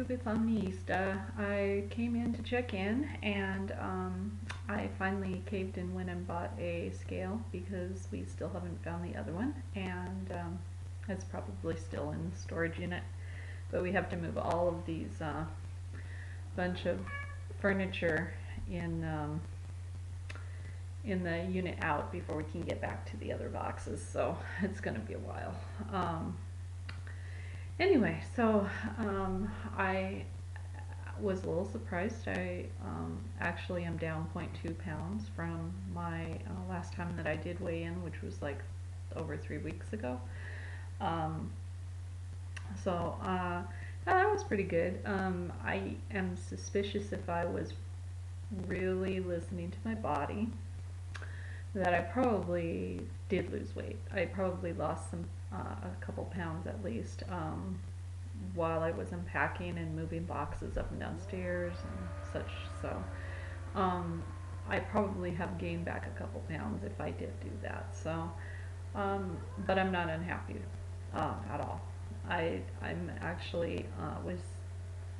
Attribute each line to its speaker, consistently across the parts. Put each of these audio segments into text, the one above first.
Speaker 1: with Omni-Ista. I came in to check in and I finally caved and went and bought a scale because we still haven't found the other one, and it's probably still in the storage unit. But we have to move all of these bunch of furniture in in the unit out before we can get back to the other boxes, so it's going to be a while. Anyway, so I was a little surprised. I actually am down 0.2 pounds from my last time that I did weigh in, which was like over 3 weeks ago. Um, so that was pretty good. I am suspicious if I was really listening to my body that I probably did lose weight. I probably lost a couple pounds at least while I was unpacking and moving boxes up and downstairs and such. So I probably have gained back a couple pounds if I did do that. So, but I'm not unhappy at all. I'm actually was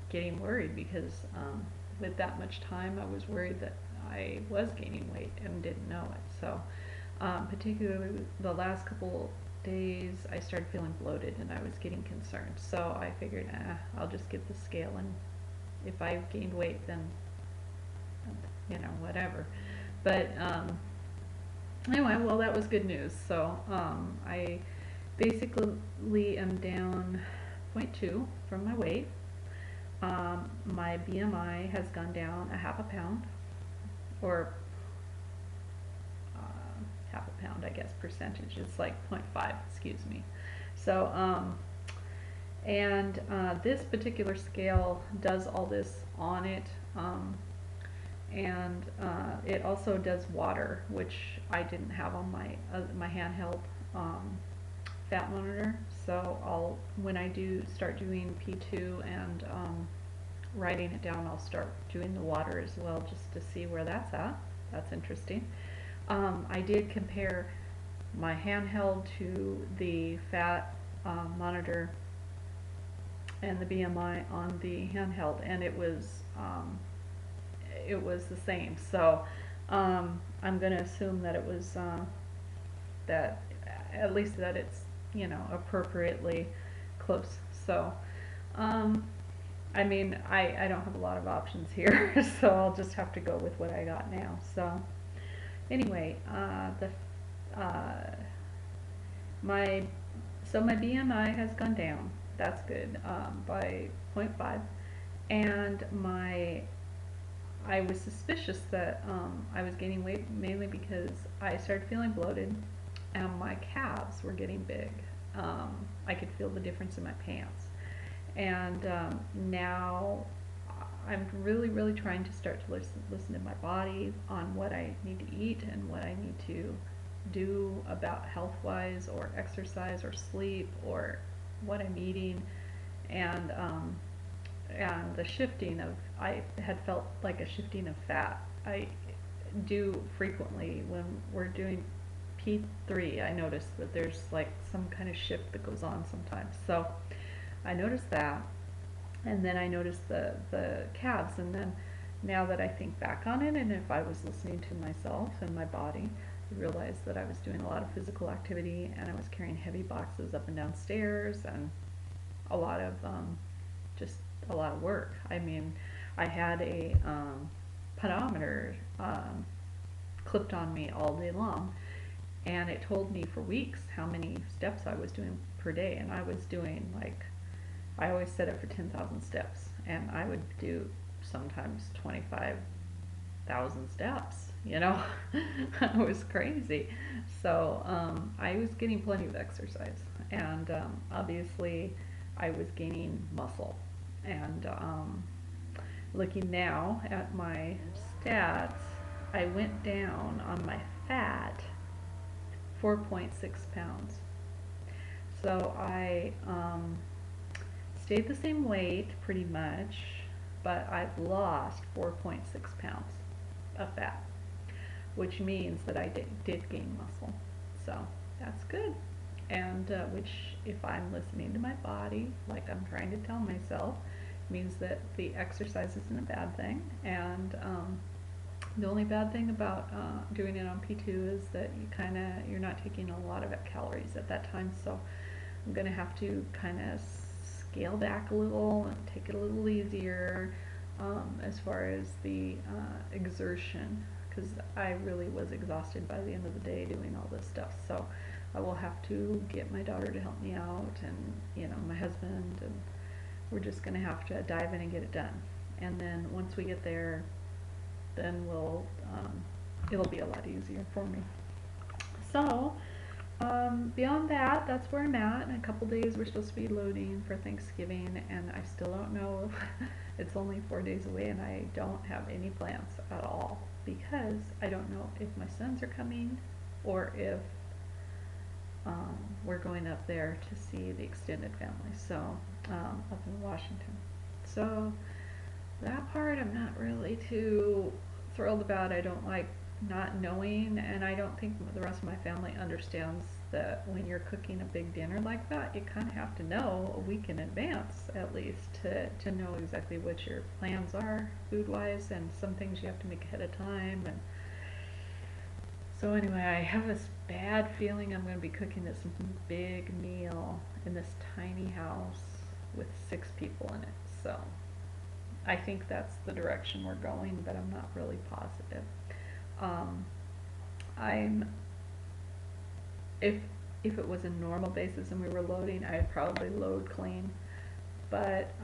Speaker 1: getting worried because with that much time I was worried that I was gaining weight and didn't know it. So particularly the last couple days I started feeling bloated and I was getting concerned. So I figured, I'll just get the scale, and if I've gained weight, then whatever. But anyway, well, that was good news. So I basically am down 0.2 from my weight. My BMI has gone down a half a pound, or half a pound, I guess, percentage. It's like 0.5, excuse me. So, and this particular scale does all this on it, and it also does water, which I didn't have on my handheld fat monitor. So when I do start doing P2 and writing it down, I'll start doing the water as well, just to see where that's at. That's interesting. I did compare my handheld to the fat monitor and the BMI on the handheld, and it was the same. So I'm going to assume that it was that at least that it's appropriately close. So I mean, I don't have a lot of options here, so I'll just have to go with what I got now. So anyway, my BMI has gone down. That's good, by 0.5, and I was suspicious that I was gaining weight mainly because I started feeling bloated and my calves were getting big. I could feel the difference in my pants, and now I'm really trying to start to listen to my body on what I need to eat and what I need to do about health-wise, or exercise, or sleep, or what I'm eating, and the shifting of, I had felt like a shifting of fat. I do frequently when we're doing P3. I notice that there's like some kind of shift that goes on sometimes. So I noticed that, and then I noticed the calves, and then now that I think back on it, and if I was listening to myself and my body, I realized that I was doing a lot of physical activity, and I was carrying heavy boxes up and down stairs, and a lot of just a lot of work. I mean, I had a pedometer clipped on me all day long, and it told me for weeks how many steps I was doing per day, and I was doing, like, I always set it for 10,000 steps, and I would do sometimes 25,000 steps, It was crazy. So I was getting plenty of exercise, and obviously I was gaining muscle. And looking now at my stats, I went down on my fat 4.6 pounds. So I stayed the same weight pretty much, but I've lost 4.6 pounds of fat, which means that I did gain muscle. So that's good. And which, if I'm listening to my body, like I'm trying to tell myself, means that the exercise isn't a bad thing, and the only bad thing about doing it on P2 is that you're not taking a lot of calories at that time. So I'm gonna have to kind of scale back a little and take it a little easier as far as the exertion, because I really was exhausted by the end of the day doing all this stuff. So I will have to get my daughter to help me out, and my husband, and we're just gonna have to dive in and get it done. And then once we get there, then it'll be a lot easier for me. So beyond that, that's where I'm at. In a couple days, we're supposed to be loading for Thanksgiving, and I still don't know. It's only 4 days away, and I don't have any plans at all, because I don't know if my sons are coming or if we're going up there to see the extended family, so up in Washington. So that part I'm not really too thrilled about. I don't like not knowing, and I don't think the rest of my family understands that when you're cooking a big dinner like that, you kind of have to know a week in advance at least to know exactly what your plans are food-wise, and some things you have to make ahead of time. And so anyway, I have this bad feeling I'm going to be cooking this big meal in this tiny house with 6 people in it. So I think that's the direction we're going, but I'm not really positive. I'm if it was a normal basis and we were loading, I'd probably load clean. But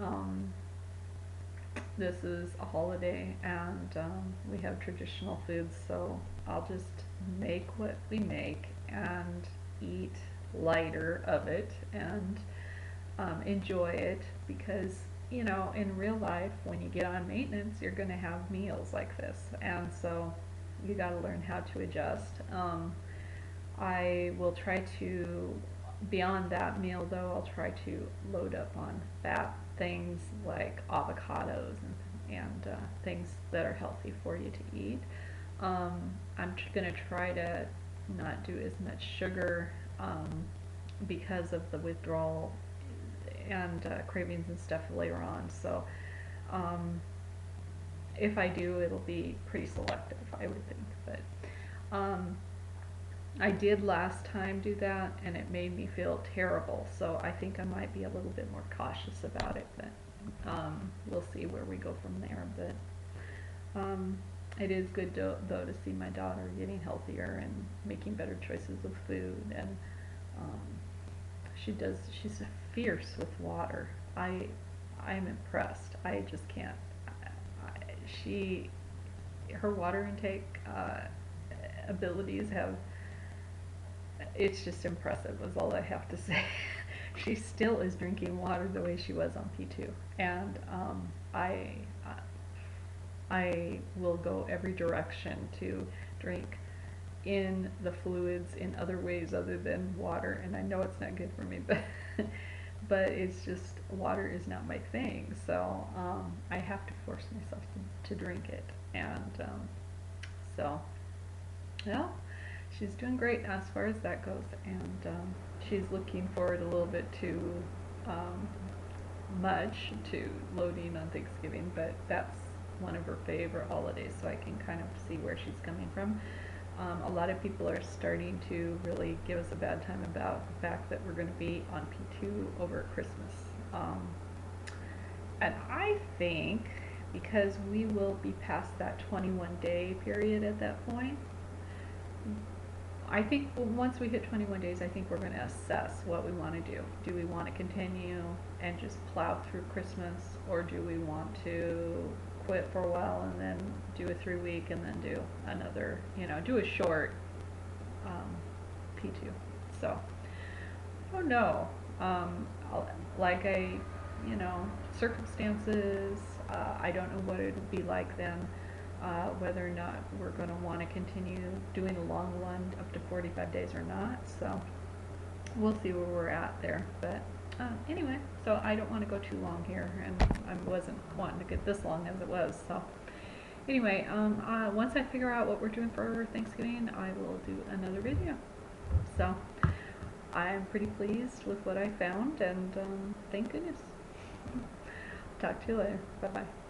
Speaker 1: this is a holiday, and we have traditional foods, so I'll just make what we make and eat lighter of it, and enjoy it, because in real life, when you get on maintenance, you're going to have meals like this, and so you got to learn how to adjust. I will try to, beyond that meal though, I'll try to load up on fat things like avocados and things that are healthy for you to eat. I'm going to try to not do as much sugar because of the withdrawal and cravings and stuff later on. So if I do, it'll be pretty selective, I would think. But I did last time do that, and it made me feel terrible. So I think I might be a little bit more cautious about it, but we'll see where we go from there. But it is good though to see my daughter getting healthier and making better choices of food, and she's fierce with water. I'm impressed. I just can't. Her water intake abilities it's just impressive, is all I have to say. She still is drinking water the way she was on P2, and I will go every direction to drink in the fluids in other ways other than water, and I know it's not good for me, but it's just, water is not my thing, so I have to force myself to drink it, and so, well, she's doing great as far as that goes, and she's looking forward a little bit too much to loading on Thanksgiving, but that's one of her favorite holidays, so I can kind of see where she's coming from. A lot of people are starting to really give us a bad time about the fact that we're going to be on P2 over Christmas. And I think because we will be past that 21-day period at that point, I think once we hit 21 days, I think we're going to assess what we want to do. Do we want to continue and just plow through Christmas, or do we want to quit for a while and then do a 3-week and then do another, do a short P2. So, I don't know. Circumstances, I don't know what it would be like then, whether or not we're going to want to continue doing a long one up to 45 days or not. So, we'll see where we're at there. But anyway, so I don't want to go too long here, and I wasn't wanting to get this long as it was. So anyway, once I figure out what we're doing for Thanksgiving, I will do another video. So I'm pretty pleased with what I found, and thank goodness. Talk to you later. Bye bye.